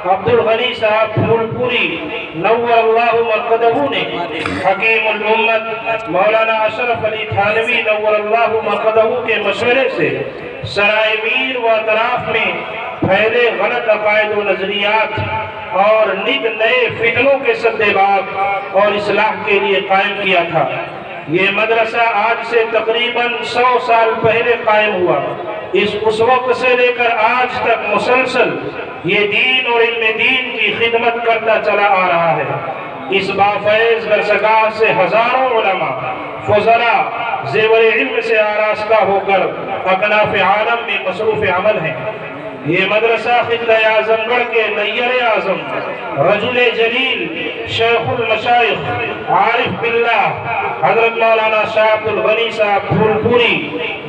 عبد الغنی صاحب پھول پوری نور اللہ مرقدہ نے حکیم الامت مولانا اشرف علی تھانوی نور اللہ مرقدہ کے مشورے سے سرائے میر و اطراف میں پھیلے غلط عقائد و نظریات اور نئے فتنوں کے سدباب اور اصلاح کے لیے قائم کیا تھا۔ یہ مدرسہ آج سے تقریباً 100 سال پہلے قائم ہوا۔ اس وقت سے لے کر آج تک مسلسل یہ دین اور علم دین کی خدمت کرتا چلا آ رہا ہے۔ اس بافیض درسگاہ سے ہزاروں علماء فضلاء زیور علم سے آراستہ ہو کر اکناف عالم میں مصروف عمل ہیں۔ یہ مدرسہ خطہ اعظم گڑھ کے نیر اعظم رجل جلیل شیخ المشائخ عارف باللہ حضرت مولانا شاہ عبد الغنی صاحب پھول پوری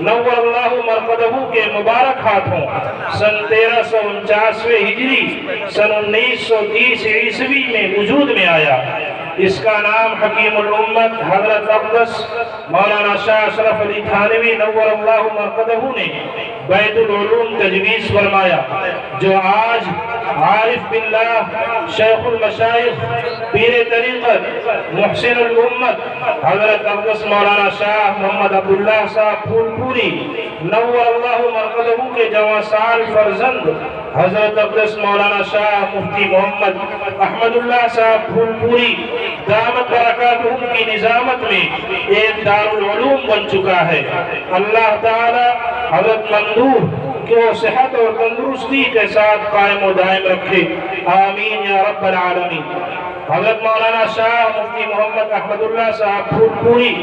نور اللہ مرقدہ کے مبارک ہاتھوں سن 1349 ہجری سن 1930 عیسوی میں وجود میں آیا۔ اس کا نام حکیم الامت حضرت اقدس مولانا شاہ اشرف علی تھانوی نور اللہ مرقدہ نے بیت العلوم تجویز فرمایا، جو آج عارف باللہ شیخ المشائخ پیر طریقت محسن الامت حضرت اقدس مولانا شاہ محمد عبداللہ صاحب پھول پوری نور اللہ مرقدہ کے جواں سال فرزند حضرت اقدس مولانا شاہ مفتی محمد احمد اللہ صاحب پھول پوری دامت برکاتہم کی نظامت میں ایک دارالعلوم بن چکا ہے۔ اللہ تعالی حضرت مندوب کو صحت اور تندرستی کے ساتھ قائم و دائم رکھے، آمین یا رب العالمین۔ حضرت مولانا شاہ مفتی محمد احمد اللہ صاحب پھول پوری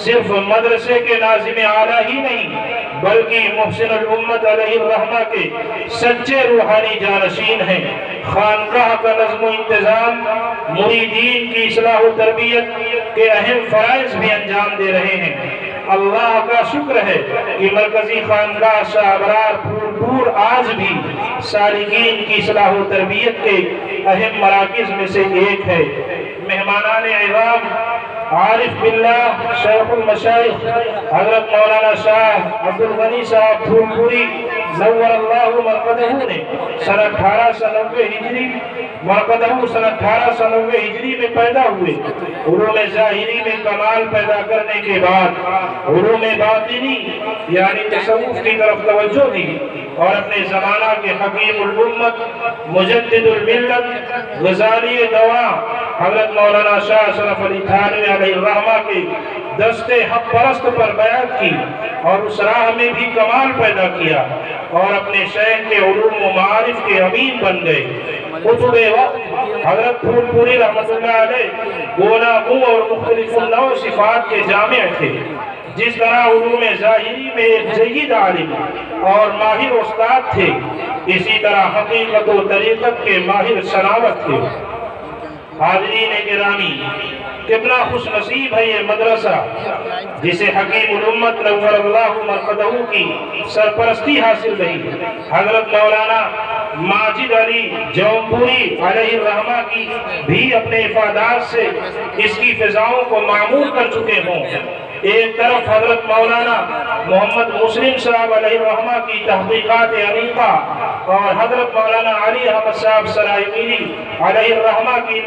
صرف مدرسے کے ناظم اعلیٰ ہی نہیں بلکہ محسن الامت علیہ الرحمہ کے سچے روحانی جانشین ہیں۔ خانقاہ کا نظم و انتظام، مریدین کی اصلاح و تربیت کے اہم فرائض بھی انجام دے رہے ہیں۔ اللہ کا شکر ہے کہ مرکزی خانقاہ شاہ ابرار پھول پور آج بھی سالکین کی اصلاح و تربیت کے اہم مراکز میں سے ایک ہے۔ مہمانان اعظام عارف باللہ شیخ المشائخ حضرت مولانا شاہ عبد الغنی صاحب پھول پوری نور اللہ مرقدہ نے سن 1890 ہجری مرقدہ سن 1890 ہجری میں پیدا ہوئے۔ علوم ظاہری میں کمال پیدا کرنے کے بعد علوم باطنی یعنی تصوف کی طرف توجہ دی اور اپنے زمانہ کے حکیم الامت مجدد الملت غزالی دواں حضرت مولانا شاہ اشرف علی تھانوی علیہ الرحمہ کے دستے حق پرست پر بیعت کی اور اس راہ میں بھی کمال پیدا کیا اور اپنے شیخ کے علوم و معارف کے امین بن گئے۔ قطب وقت حضرت پھول پوری رحمۃ اللہ علیہ گوناگوں اور مختلف نوع صفات کے جامع تھے۔ جس طرح علوم ظاہری میں ایک جید عالم اور ماہر استاد تھے، اسی طرح حقیقت و طریقت کے ماہر سناوت تھے۔ حاضرین گرامی، کتنا خوش نصیب ہے یہ مدرسہ جسے حکیم الامت نور اللہ مرقدہ کی سرپرستی حاصل رہی۔ حضرت مولانا ماجد علی جونپوری علیہ الرحمہ کی بھی اپنے افادات سے اس کی فضاؤں کو معمور کر چکے ہوں۔ ایک طرف حضرت مولانا محمد مسلم صاحب علیہ الرحمہ کی تحقیقات عریقہ اور حضرت مولانا علی احمد صاحب سرائے میری علیہ الرحمہ کی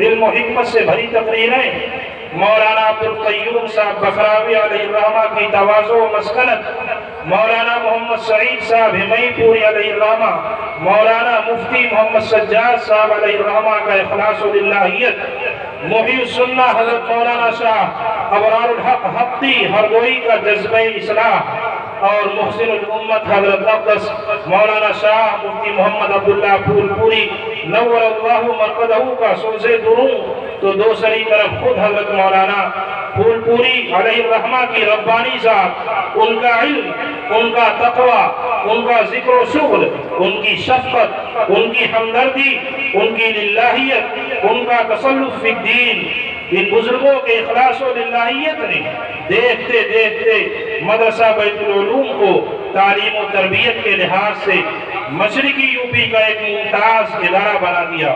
علم و حکمت سے بھری تقریریں، مولانا عبد القیوم صاحب بخراوی علیہ الرحمہ کی تواضع و مسکنت، مولانا محمد سعید صاحب ہمئی پوری علیہ الرحمہ، مولانا مفتی محمد سجاد صاحب علیہ الرحمہ کا اخلاص و للہیت، محی السنہ حضرت مولانا شاہ ابرار الحق حقی ہرگوئی کا جذبہ اصلاح اور محسن الامت حضرت اقدس مولانا شاہ مفتی محمد عبداللہ پھول پوری نور اللہ مرقدہ کا سوز دروں، تو دوسری طرف خود حضرت مولانا پھول پوری علیہ الرحمہ کی ربانی ذات، ان کا علم، ان کا تقوی، ان کا ذکر و شغل، ان کی شفقت، ان کی ہمدردی، ان کی للہیت، ان کا تسلف فی الدین، ان بزرگوں کے اخلاص و للہیت نے دیکھتے دیکھتے مدرسہ بیت العلوم کو تعلیم و تربیت کے لحاظ سے مشرقی یوپی کا ایک ممتاز ادارہ بنا دیا۔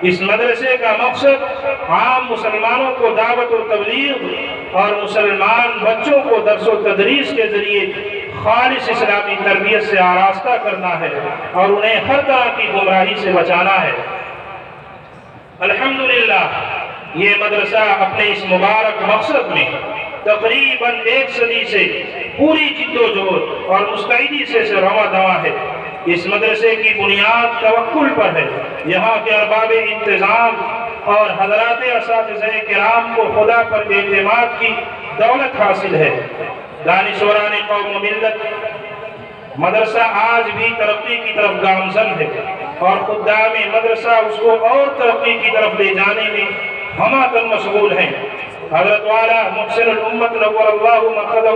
اس مدرسے کا مقصد عام مسلمانوں کو دعوت و تبلیغ اور مسلمان بچوں کو درس و تدریس کے ذریعے خالص اسلامی تربیت سے آراستہ کرنا ہے اور انہیں ہر طرح کی گمراہی سے بچانا ہے۔ الحمدللہ یہ مدرسہ اپنے اس مبارک مقصد میں تقریباً 1 صدی سے پوری جد و جہد اور مستعدی سے رواں دواں ہے۔ اس مدرسے کی بنیاد توکل پر ہے۔ یہاں کے ارباب انتظام اور حضرات اساتذہ کرام کو خدا پر اعتماد کی دولت حاصل ہے۔ دانشوران قوم و ملت مدرسہ آج بھی ترقی کی طرف گامزن ہے اور خدام مدرسہ اس کو اور ترقی کی طرف لے جانے میں ہمہ مشغول ہیں۔ حضرت والا محسن الامت نور اللہ مرقدہ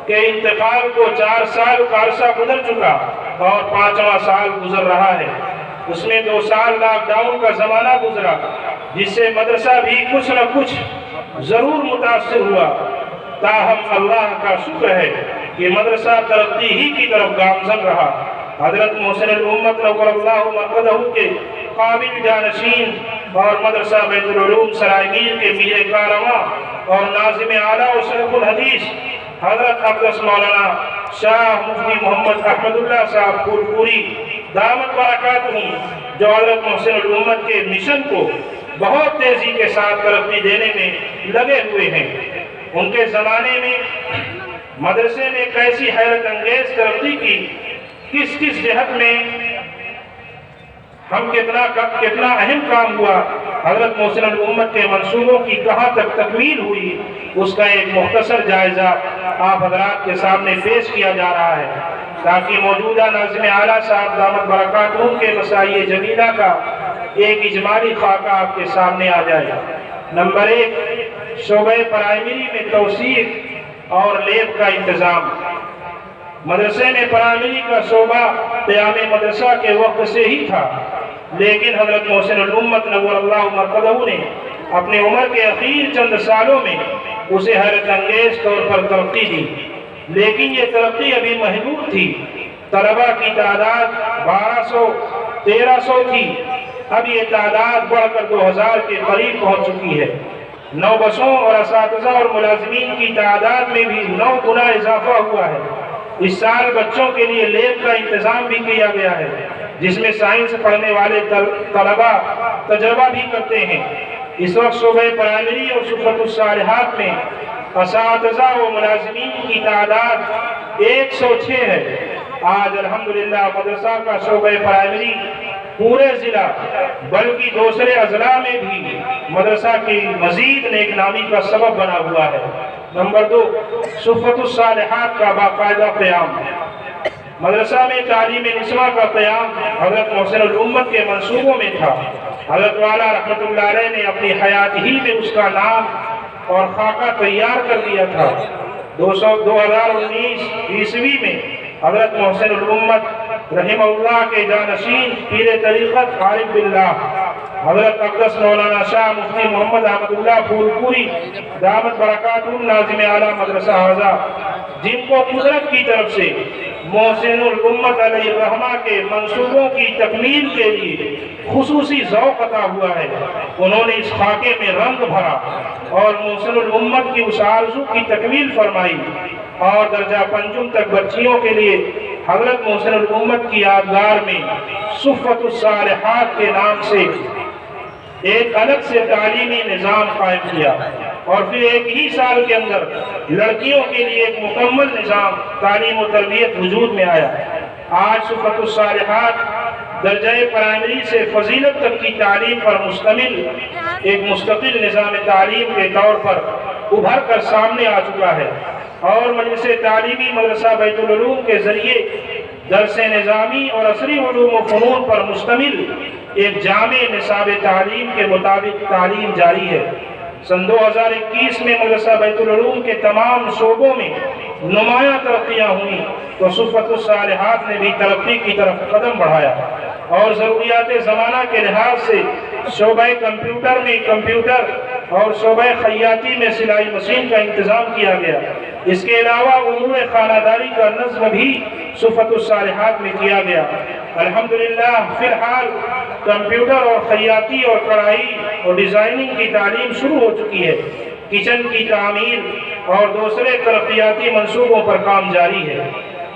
کے انتقال کو 4 سال کا عرصہ گزر چکا اور 5واں سال گزر رہا ہے۔ اس میں 2 سال لاک ڈاؤن کا زمانہ گزرا جس سے مدرسہ بھی کچھ نہ کچھ ضرور متاثر ہوا، تاہم اللہ کا شکر ہے کہ مدرسہ ترقی ہی کی طرف گامزن رہا۔ حضرت محسن الامت نور اللہ مرقدہ کے قابل جانشین اور مدرسہ بیت العلوم سرائیگیر کے میر کارواں اور ناظم اعلیٰ و شیخ الحدیث حضرت اقدس مولانا شاہ مفتی محمد احمد اللہ صاحب پھولپوری دامت برکاتہم، جو حضرت محسن الامت کے مشن کو بہت تیزی کے ساتھ ترقی دینے میں لگے ہوئے ہیں۔ ان کے زمانے میں مدرسے نے کیسی حیرت انگیز ترقی کی، کس کس جہت میں کتنا اہم کام ہوا، حضرت محسن الامت کے منصوبوں کی کہاں تک تکمیل ہوئی، اس کا ایک مختصر جائزہ آپ حضرات کے سامنے پیش کیا جا رہا ہے تاکہ موجودہ ناظم اعلیٰ صاحب دامت برکاتہم کے مساعی جمیلہ کا ایک اجمالی خاکہ آپ کے سامنے آ جائے۔ نمبر 1، شعبہ پرائمری میں توسیع اور لیب کا انتظام۔ مدرسے میں پرائمری کا شعبہ قیام مدرسہ کے وقت سے ہی تھا، لیکن حضرت محسن الامت نور اللہ مرقدہ نے اپنے عمر کے اخیر چند سالوں میں اسے حیرت انگیز طور پر ترقی دی، لیکن یہ ترقی ابھی محدود تھی۔ طلبہ کی تعداد 1200-1300 تھی، اب یہ تعداد بڑھ کر 2000 کے قریب پہنچ چکی ہے۔ 9 بسوں اور اساتذہ اور ملازمین کی تعداد میں بھی 9 گنا اضافہ ہوا ہے۔ اس سال بچوں کے لیے لیب کا انتظام بھی کیا گیا ہے، جس میں سائنس پڑھنے والے طلبہ تجربہ بھی کرتے ہیں۔ اس وقت شعبہ پرائمری اور صفت الصالحات میں اساتذہ و ملازمین کی تعداد 106 ہے۔ آج الحمدللہ مدرسہ کا شعبہ پرائمری پورے ضلع بلکہ دوسرے اضلاع میں بھی مدرسہ کی مزید نیک نامی کا سبب بنا ہوا ہے۔ نمبر 2، صفت الصالحات کا باقاعدہ قیام۔ مدرسہ میں تعلیم نسواں کا قیام حضرت محسن الامت کے منصوبوں میں تھا۔ حضرت والا رحمت اللہ علیہ نے اپنی حیات ہی میں اس کا نام اور خاکہ تیار کر دیا تھا۔ 2019 عیسوی میں حضرت محسن الامت رحمہ اللہ کے جانشین پیر طریقت عارف باللہ حضرت اقدس مولانا شاہ مفتی محمد احمد اللہ پھولپوری دامت برکاتہم ناظم اعلیٰ مدرسہ حاضہ، جن کو قدرت کی طرف سے محسن الامت علیہ الرحمہ کے منصوبوں کی تکمیل کے لیے خصوصی ذوق عطا ہوا ہے، انہوں نے اس خاکے میں رنگ بھرا اور محسن الامت کی اس آرزو کی تکمیل فرمائی اور درجہ 5 تک بچیوں کے لیے حضرت محسن الامت کی یادگار میں صفت الصالحات کے نام سے ایک الگ سے تعلیمی نظام قائم کیا، اور پھر ایک ہی سال کے اندر لڑکیوں کے لیے ایک مکمل نظام تعلیم و تربیت وجود میں آیا۔ آج صفت الصالحات درجہ پرائمری سے فضیلت تک کی تعلیم پر مشتمل ایک مستقل نظام تعلیم کے طور پر ابھر کر سامنے آ چکا ہے، اور مجلس تعلیمی مدرسہ بیت العلوم کے ذریعے درس نظامی اور عصری علوم و فنون پر مشتمل ایک جامع نصاب تعلیم کے مطابق تعلیم جاری ہے۔ سن 2021 میں مدرسہ بیت العلوم کے تمام شعبوں میں نمایاں ترقیاں ہوئیں تو صفت الصالحات نے بھی ترقی کی طرف قدم بڑھایا، اور ضروریات زمانہ کے لحاظ سے شعبہ کمپیوٹر میں کمپیوٹر اور شعبہ خیاطی میں سلائی مشین کا انتظام کیا گیا۔ اس کے علاوہ امور خانہ داری کا نظم بھی صفت الصالحات میں کیا گیا۔ الحمدللہ فی الحال کمپیوٹر اور خیاطی اور کڑھائی اور ڈیزائننگ کی تعلیم شروع ہو چکی ہے۔ کچن کی تعمیر، اور دوسرے ترقیاتی منصوبوں پر کام جاری ہے۔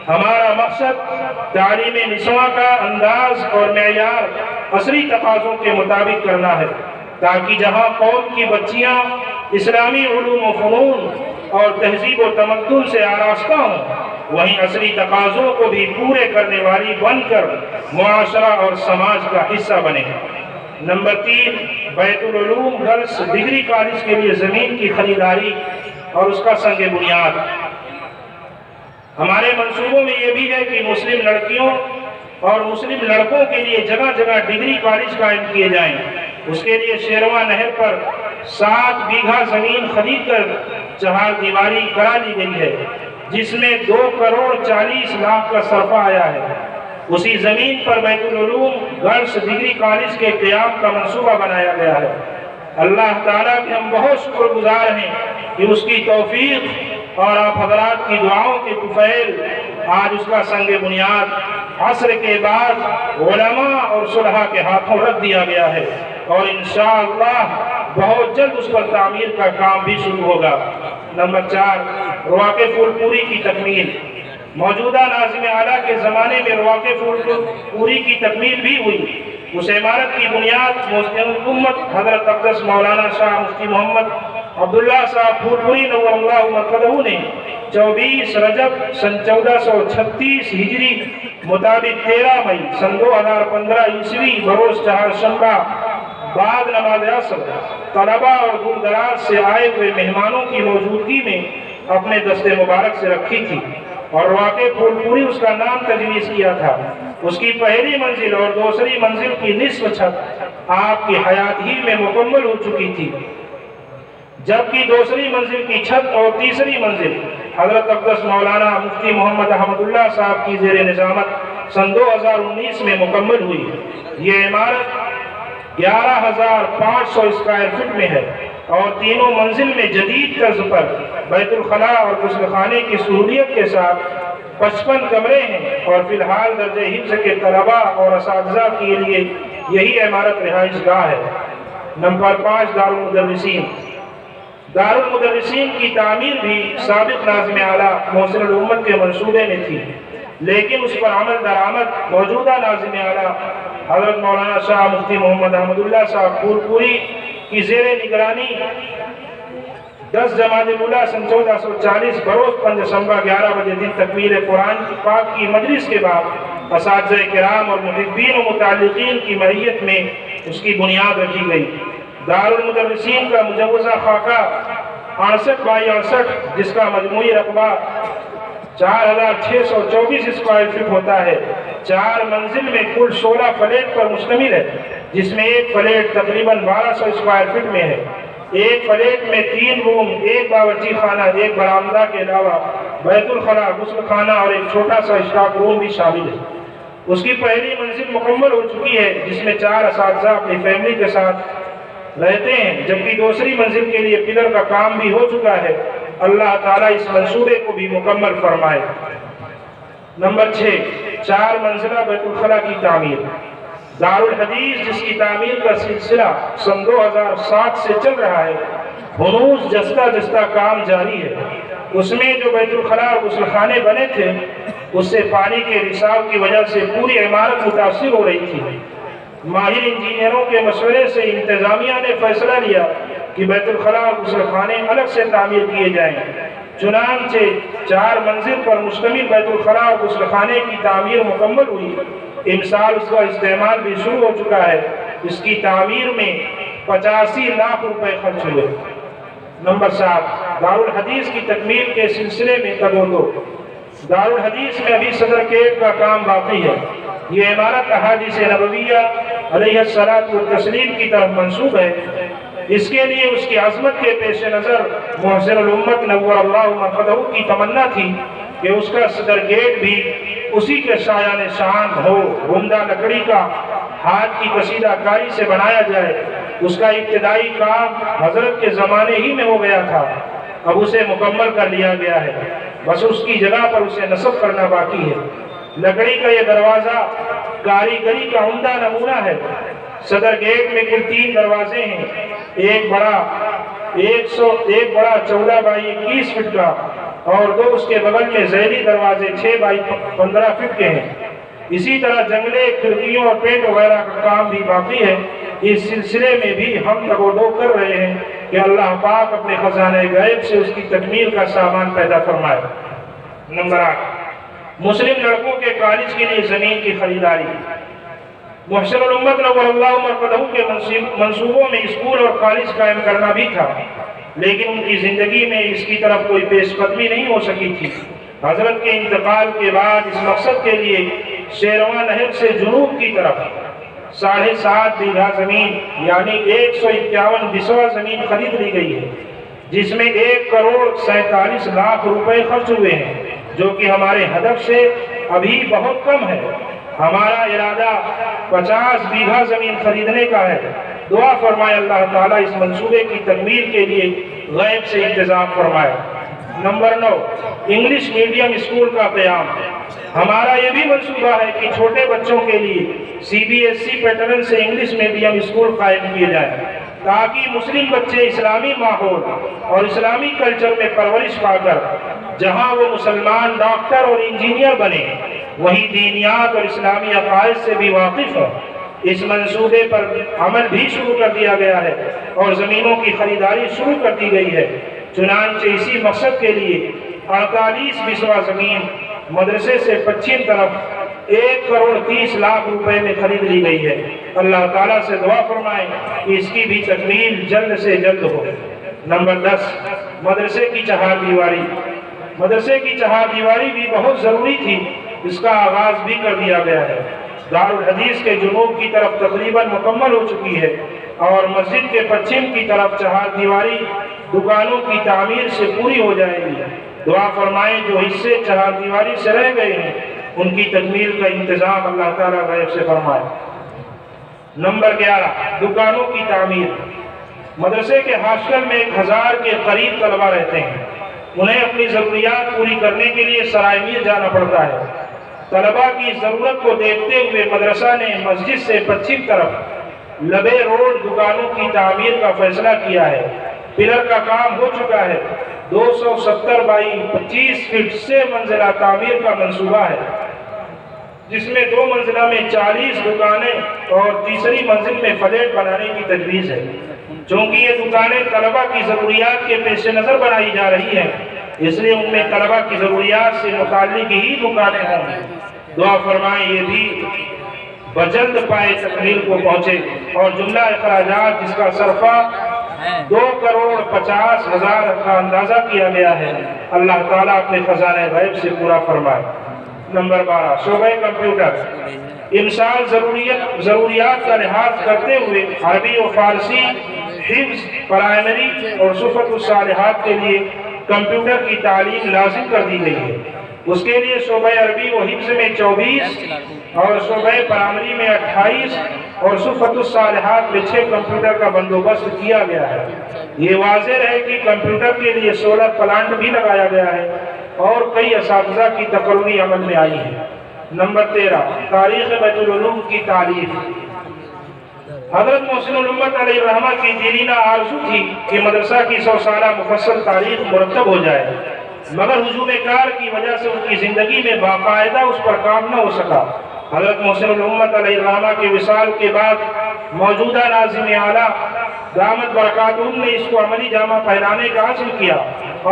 ہمارا مقصد تعلیم نسواں کا انداز اور معیار عصری تقاضوں کے مطابق کرنا ہے، تاکہ جہاں قوم کی بچیاں اسلامی علوم و فنون اور تہذیب و تمدن سے آراستہ ہوں، وہیں عصری تقاضوں کو بھی پورے کرنے والی بن کر معاشرہ اور سماج کا حصہ بنے۔ نمبر 3، بیت العلوم گرلز ڈگری کالج کے لیے زمین کی خریداری اور اس کا سنگ بنیاد۔ ہمارے منصوبوں میں یہ بھی ہے کہ مسلم لڑکیوں اور مسلم لڑکوں کے لیے جگہ جگہ ڈگری کالج قائم کیے جائیں۔ اس کے لیے شیرواں نہر پر 7 بیگھا زمین خرید کر چہار دیواری کرا لی گئی ہے، جس میں 2,40,00,000 کا صرفہ آیا ہے۔ اسی زمین پر بیت العلوم گرلز ڈگری کالج کے قیام کا منصوبہ بنایا گیا ہے۔ اللہ تعالیٰ کے ہم بہت شکر گزار ہیں کہ اس کی توفیق اور آپ حضرات کی دعاؤں کے طفیل آج اس کا سنگ بنیاد عصر کے بعد علماء اور صلحاء کے ہاتھوں رکھ دیا گیا ہے، اور انشاءاللہ بہت جلد اس پر تعمیر کا کام بھی شروع ہوگا۔ نمبر 4، رواقِ پھول پوری کی تکمیل۔ موجودہ ناظم اعلیٰ کے زمانے میں رواقِ پھول پوری کی تکمیل بھی ہوئی۔ اس عمارت کی بنیاد محسن امت حضرت اقدس مولانا شاہ مفتی محمد عبداللہ صاحب پھول پوری نور اللہ مرقدہ نے 24 رجب سن 1436 ہجری مطابق 13 مئی سن 2015 عیسوی بروز چہارشنبہ بعد نماز عصر طلباء اور دور دراز سے آئے ہوئے مہمانوں کی موجودگی میں اپنے دست مبارک سے رکھی تھی، اور رواقِ پھول پوری اس کا نام تجویز کیا تھا۔ اس کی پہلی منزل اور دوسری منزل کی نصف چھت آپ کی حیات ہی میں مکمل ہو چکی تھی، جبکہ دوسری منزل کی چھت اور تیسری منزل حضرت اقدس مولانا مفتی محمد احمد اللہ صاحب کی زیر نظامت سن 2019 میں مکمل ہوئی۔ یہ عمارت 11,500 اسکوائر فٹ میں ہے، اور تینوں منزل میں جدید طرز پر بیت الخلاء اور غسل خانے کی سہولیت کے ساتھ 55 کمرے ہیں، اور فی الحال درجہ حفظ کے طلباء اور اساتذہ کے لیے یہی عمارت رہائش گاہ ہے۔ نمبر 5، دارالمدرسین۔ دارالمدرسین کی تعمیر بھی سابق ناظم اعلیٰ محسن الامت کے منصوبے میں تھی، لیکن اس پر عمل درآمد موجودہ ناظم اعلیٰ حضرت مولانا شاہ مفتی محمد احمد اللہ صاحب پھول پوری کی زیر نگرانی 10 جمادی الاولیٰ سن 1440 بروز 5 دسمبر 11 بجے دن تکمیل قرآن پاک کی مجلس کے بعد اساتذہ کرام اور محبین و متعلقین کی معیت میں اس کی بنیاد رکھی گئی۔ دارالمدرسین کا مجوزہ خاکہ 68/68 جس کا مجموعی رقبہ 4,624 اسکوائر فٹ ہوتا ہے، 4 منزل میں کل 16 فلیٹ پر مشتمل ہے، جس میں ایک فلیٹ تقریباً 1200 اسکوائر فٹ میں ہے۔ ایک فلیٹ میں 3 روم، ایک باورچی خانہ، ایک برآمدہ کے علاوہ بیت الخلاء، غسل خانہ اور ایک چھوٹا سا اسٹاف روم بھی شامل ہے۔ اس کی پہلی منزل مکمل ہو چکی ہے، جس میں 4 اساتذہ اپنی فیملی کے ساتھ رہتے ہیں، جبکہ دوسری منزل کے لیے پلر کا کام بھی ہو چکا ہے۔ اللہ تعالیٰ اس منصوبے کو بھی مکمل فرمائے۔ نمبر 6، 4 منزلہ بیت الخلاء کی تعمیر۔ دارالحدیث جس کی تعمیر کا سلسلہ سن 2007 سے چل رہا ہے، ہنوز جستہ جستہ کام جاری ہے۔ اس میں جو بیت الخلاء اور غسل خانے بنے تھے، اس سے پانی کے رساو کی وجہ سے پوری عمارت متاثر ہو رہی تھی۔ ماہر انجینئروں کے مشورے سے انتظامیہ نے فیصلہ لیا کہ بیت الخلاء اور غسل خانے الگ سے تعمیر کیے جائیں۔ چنانچہ 4 منزل پر مشتمل بیت الخلاء اور غسل خانے کی تعمیر مکمل ہوئی۔ امسال اس کا استعمال بھی شروع ہو چکا ہے۔ اس کی تعمیر میں 85 لاکھ روپے خرچ ہوئے۔ نمبر 7، دارالحدیث کی تکمیل کے سلسلے میں تگودو۔ دارالحدیث میں ابھی صدر گیٹ کا کام باقی ہے۔ یہ عمارت احادیث نبویہ علیہ الصلاۃ والتسلیم کی طرف منسوب ہے۔ اس کے لیے اس کی عظمت کے پیش نظر محسن الامت نور اللہ مرقدہ کی تمنا تھی کہ اس کا صدر گیٹ بھی اسی کے شایان شان ہو، عمدہ لکڑی کا ہاتھ کی کشیدہ کاری سے بنایا جائے۔ اس کا ابتدائی کام حضرت کے زمانے ہی میں ہو گیا تھا، اب اسے مکمل کر لیا گیا ہے، بس اس کی جگہ پر اسے نصب کرنا باقی ہے۔ لکڑی کا یہ دروازہ کاریگری کا عمدہ نمونہ ہے۔ صدر گیٹ میں کل 3 دروازے ہیں، ایک بڑا ایک بڑا 14 بائی 21 فٹ کا اور 2 اس کے بغل میں ذیلی دروازے 6 بائی 15 فٹ کے ہیں۔ اسی طرح جنگلے، کھڑکیوں اور پینٹ وغیرہ کا کام بھی باقی ہے۔ اس سلسلے میں بھی ہم تگودو کر رہے ہیں کہ اللہ پاک اپنے خزانہ غیب سے اس کی تکمیل کا سامان پیدا فرمائے۔ نمبر 8، مسلم لڑکوں کے کالج کے لیے زمین کی خریداری۔ محسن الامت نور اللہ مرقدہ کے منصوبوں میں اسکول اور کالج قائم کرنا بھی تھا، لیکن ان کی زندگی میں اس کی طرف کوئی پیش قدمی نہیں ہو سکی تھی۔ حضرت کے انتقال کے بعد اس مقصد کے لیے شیرواں نہر سے جنوب کی طرف 7.5 بیگھہ زمین یعنی 151 بسوا زمین خرید لی گئی ہے، جس میں 1,47,00,000 روپے خرچ ہوئے ہیں، جو کہ ہمارے ہدف سے ابھی بہت کم ہے۔ ہمارا ارادہ 50 بیگھہ زمین خریدنے کا ہے۔ دعا فرمائے اللہ تعالیٰ اس منصوبے کی تکمیل کے لیے غیب سے انتظام فرمائے۔ نمبر 9، انگلش میڈیم اسکول کا قیام۔ ہمارا یہ بھی منصوبہ ہے کہ چھوٹے بچوں کے لیے CBSE پیٹرن سے انگلش میڈیم اسکول قائم کیے جائیں، تاکہ مسلم بچے اسلامی ماحول اور اسلامی کلچر میں پرورش پا کر جہاں وہ مسلمان ڈاکٹر اور انجینئر بنے، وہی دینیات اور اسلامی عقائد سے بھی واقف ہوں۔ اس منصوبے پر عمل بھی شروع کر دیا گیا ہے اور زمینوں کی خریداری شروع کر دی گئی ہے۔ چنانچہ اسی مقصد کے لیے 48 بسوا زمین مدرسے سے پچھم طرف 1,30,00,000 روپے میں خرید لی گئی ہے۔ اللہ تعالیٰ سے دعا فرمائیں کہ اس کی بھی تکمیل جلد سے جلد ہو۔ نمبر 10، مدرسے کی چہار دیواری۔ مدرسے کی چہار دیواری بھی بہت ضروری تھی، اس کا آغاز بھی کر دیا گیا ہے۔ دارالحدیث کے جنوب کی طرف تقریباً مکمل ہو چکی ہے اور مسجد کے پچھم کی طرف چہار دیواری دکانوں کی تعمیر سے پوری ہو جائے گی۔ دعا فرمائیں جو حصے چہار دیواری سے رہ گئے ہیں ان کی تکمیل کا انتظام اللہ تعالیٰ غیب سے فرمائے۔ نمبر 11، دکانوں کی تعمیر۔ مدرسے کے ہاسٹل میں 1000 کے قریب طلبہ رہتے ہیں۔ انہیں اپنی ضروریات پوری کرنے کے لیے سرائے میر جانا پڑتا ہے۔ طلبہ کی ضرورت کو دیکھتے ہوئے مدرسہ نے مسجد سے پچھم طرف لبے روڈ دکانوں کی تعمیر کا فیصلہ کیا ہے۔ پلر کا کام ہو چکا ہے۔ 270 بائی 25 فٹ سے منزلہ تعمیر کا منصوبہ ہے، جس میں 2 منزلہ میں 40 دکانیں اور تیسری منزل میں فلیٹ بنانے کی تجویز ہے۔ چونکہ یہ دکانیں طلبہ کی ضروریات کے پیش نظر بنائی جا رہی ہیں، اس لیے ان میں طلبہ کی ضروریات سے متعلق ہی دکانیں ہوں گی۔ دعا فرمائیں یہ بھی بجلد پائے تکمیل کو پہنچے اور جملہ اخراجات جس کا صرفہ 2,50,000 کا اندازہ کیا گیا ہے، اللہ تعالیٰ اپنے خزانہ غیب سے پورا فرمائے۔ نمبر 12، شعبہ کمپیوٹر۔ امسال ضروریات کا لحاظ کرتے ہوئے عربی و فارسی حفظ پرائمری اور صفت الصالحات کے لیے کمپیوٹر کی تعلیم لازم کر دی گئی ہے۔ اس کے لیے شعبہ عربی و حفظ میں 24 اور شعبہ پرائمری میں 28 اور صفت الصالحات میں 6 کمپیوٹر کا بندوبست کیا گیا ہے۔ یہ واضح ہے کہ کمپیوٹر کے لیے سولر پلانٹ بھی لگایا گیا ہے اور کئی اساتذہ کی تقرری عمل میں آئی ہے۔ نمبر 13، تاریخ بیت العلوم کی تعریف۔ حضرت محسن الامت علیہ الرحمہ کی دیرینہ آرزو تھی کہ مدرسہ کی 100 سالہ مفصل تاریخ مرتب ہو جائے، مگر ہجوم کار کی وجہ سے ان کی زندگی میں باقاعدہ اس پر کام نہ ہو سکا۔ حضرت محسن الامت علیہ الرحمہ کے وصال کے بعد موجودہ ناظم اعلیٰ دامت برکاتہم نے اس کو عملی جامہ پہنانے کا عزم کیا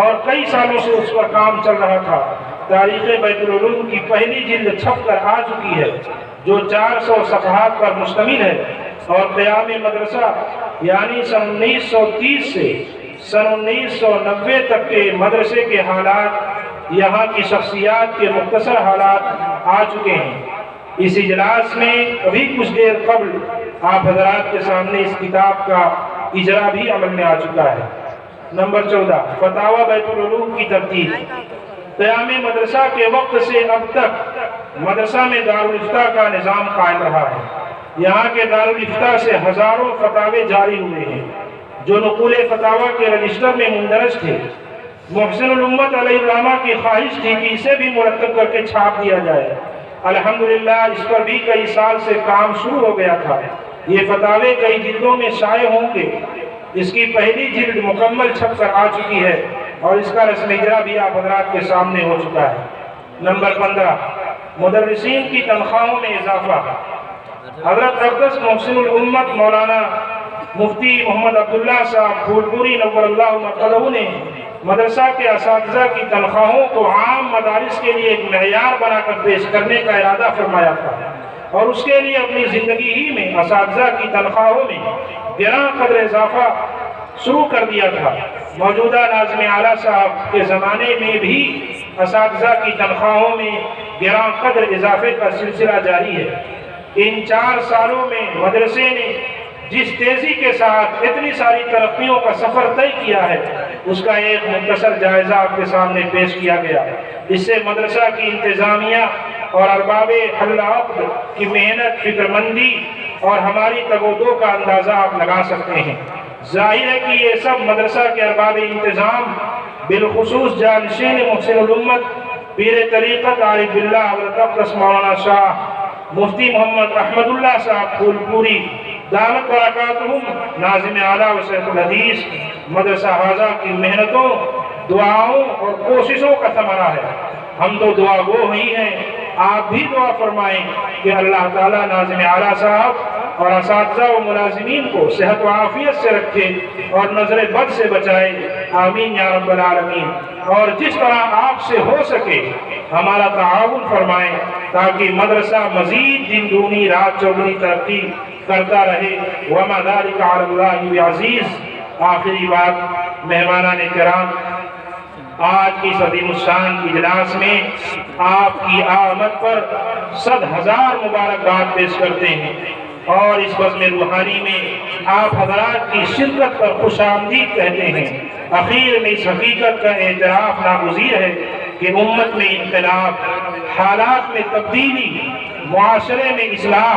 اور کئی سالوں سے اس پر کام چل رہا تھا۔ تاریخ بیت العلوم کی پہلی جلد چھپ کر آ چکی ہے، جو 400 صفحات پر مشتمل ہے اور قیام مدرسہ یعنی سن 1930 سے سن 1990 تک کے مدرسے کے حالات، یہاں کی شخصیات کے مختصر حالات آ چکے ہیں۔ اس اجلاس میں ابھی کچھ دیر قبل آپ حضرات کے سامنے اس کتاب کا اجرا بھی عمل میں آ چکا ہے۔ نمبر 14، فتاوی بیت العلوم کی ترتیب۔ قیام مدرسہ کے وقت سے اب تک مدرسہ میں دارالافتاء کا نظام قائم رہا ہے۔ یہاں کے دارالافتاء سے ہزاروں فتاوے جاری ہوئے ہیں جو نقول فتاوی کے رجسٹر میں مندرج تھے۔ محسن الامت علیہ الرحمہ کی خواہش تھی کہ اسے بھی مرتب کر کے چھاپ دیا جائے۔ الحمدللہ اس پر بھی کئی سال سے کام شروع ہو گیا تھا۔ یہ فتاوے کئی جلدوں میں شائع ہوں گے۔ اس کی پہلی جلد مکمل چھپ کر آ چکی ہے اور اس کا رسم اجرا بھی آپ حضرات کے سامنے ہو چکا ہے۔ نمبر 15، مدرسین کی تنخواہوں میں اضافہ۔ حضرت اقدس محسن الامت مولانا مفتی محمد عبداللہ صاحب پھولپوری نور اللہ مرقدہ نے مدرسہ کے اساتذہ کی تنخواہوں کو عام مدارس کے لیے ایک معیار بنا کر پیش کرنے کا ارادہ فرمایا تھا، اور اس کے لیے اپنی زندگی ہی میں اساتذہ کی تنخواہوں میں گراں قدر اضافہ شروع کر دیا تھا۔ موجودہ ناظم اعلیٰ صاحب کے زمانے میں بھی اساتذہ کی تنخواہوں میں گراں قدر اضافے کا سلسلہ جاری ہے۔ ان 4 سالوں میں مدرسے نے جس تیزی کے ساتھ اتنی ساری ترقیوں کا سفر طے کیا ہے، اس کا ایک مختصر جائزہ آپ کے سامنے پیش کیا گیا۔ اس سے مدرسہ کی انتظامیہ اور ارباب حل عقد کی محنت، فکر مندی اور ہماری تگ و دو کا اندازہ آپ لگا سکتے ہیں۔ ظاہر ہے کہ یہ سب مدرسہ کے ارباب انتظام، بالخصوص جانشین محسن الامت پیر طریقت عارف باللہ حضرت اقدس مولانا شاہ مفتی محمد احمد اللہ صاحب پھولپوری دامت برکاتہم ناظم اعلیٰ و شیخ الحدیث مدرسہ حاضہ کی محنتوں، دعاؤں اور کوششوں کا ثمرہ ہے۔ ہم تو دعا گو ہی ہیں، آپ بھی دعا فرمائیں کہ اللہ تعالیٰ ناظم اعلیٰ صاحب اور اساتذہ و ملازمین کو صحت و عافیت سے رکھے اور نظر بد سے بچائے، آمین یا رب العالمین۔ اور جس طرح آپ سے ہو سکے ہمارا تعاون فرمائیں تاکہ مدرسہ مزید دن دونی رات چوگنی ترقی کرتا رہے۔ وما ذلک علی اللہ بعزیز۔ آخری بات، مہمانان کرام، آج کی اس عظیم الشان اجلاس میں آپ کی آمد پر 100,000 مبارکباد پیش کرتے ہیں، اور اس بزم روحانی میں آپ حضرات کی شرکت پر خوش آمدید کہتے ہیں۔ اخیر میں اس حقیقت کا اعتراف ناگزیر ہے کہ امت میں انقلاب، حالات میں تبدیلی، معاشرے میں اصلاح،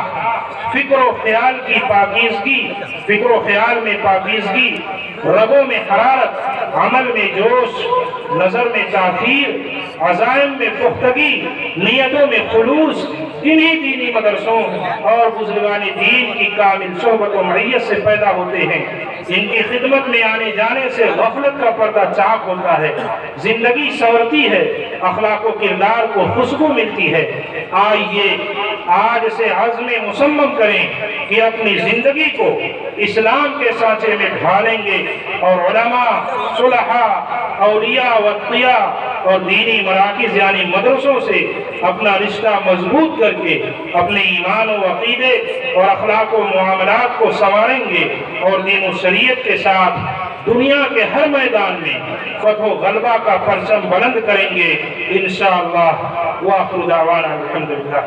فکر و خیال کی پاکیزگی، فکر و خیال میں پاکیزگی، رگوں میں حرارت، عمل میں جوش، نظر میں تاثیر، عزائم میں پختگی، نیتوں میں خلوص، انہی دینی مدرسوں اور بزرگان دین کی کامل صحبت و معیت سے پیدا ہوتے ہیں۔ ان کی خدمت میں آنے جانے سے غفلت کا پردہ چاک ہوتا ہے، زندگی سنورتی ہے، اخلاق و کردار کو خوشبو ملتی ہے۔ آئیے آج سے عزم مصمم کریں کہ اپنی زندگی کو اسلام کے سانچے میں ڈھالیں گے، اور علماء، صلحاء، اولیاء و اتقیاء اور دینی مراکز یعنی مدرسوں سے اپنا رشتہ مضبوط کر کے اپنے ایمان و عقیدے اور اخلاق و معاملات کو سنواریں گے، اور دین و شریعت کے ساتھ دنیا کے ہر میدان میں فتح و غلبہ کا پرچم بلند کریں گے انشاءاللہ۔ وآخر دعوانا الحمدللہ۔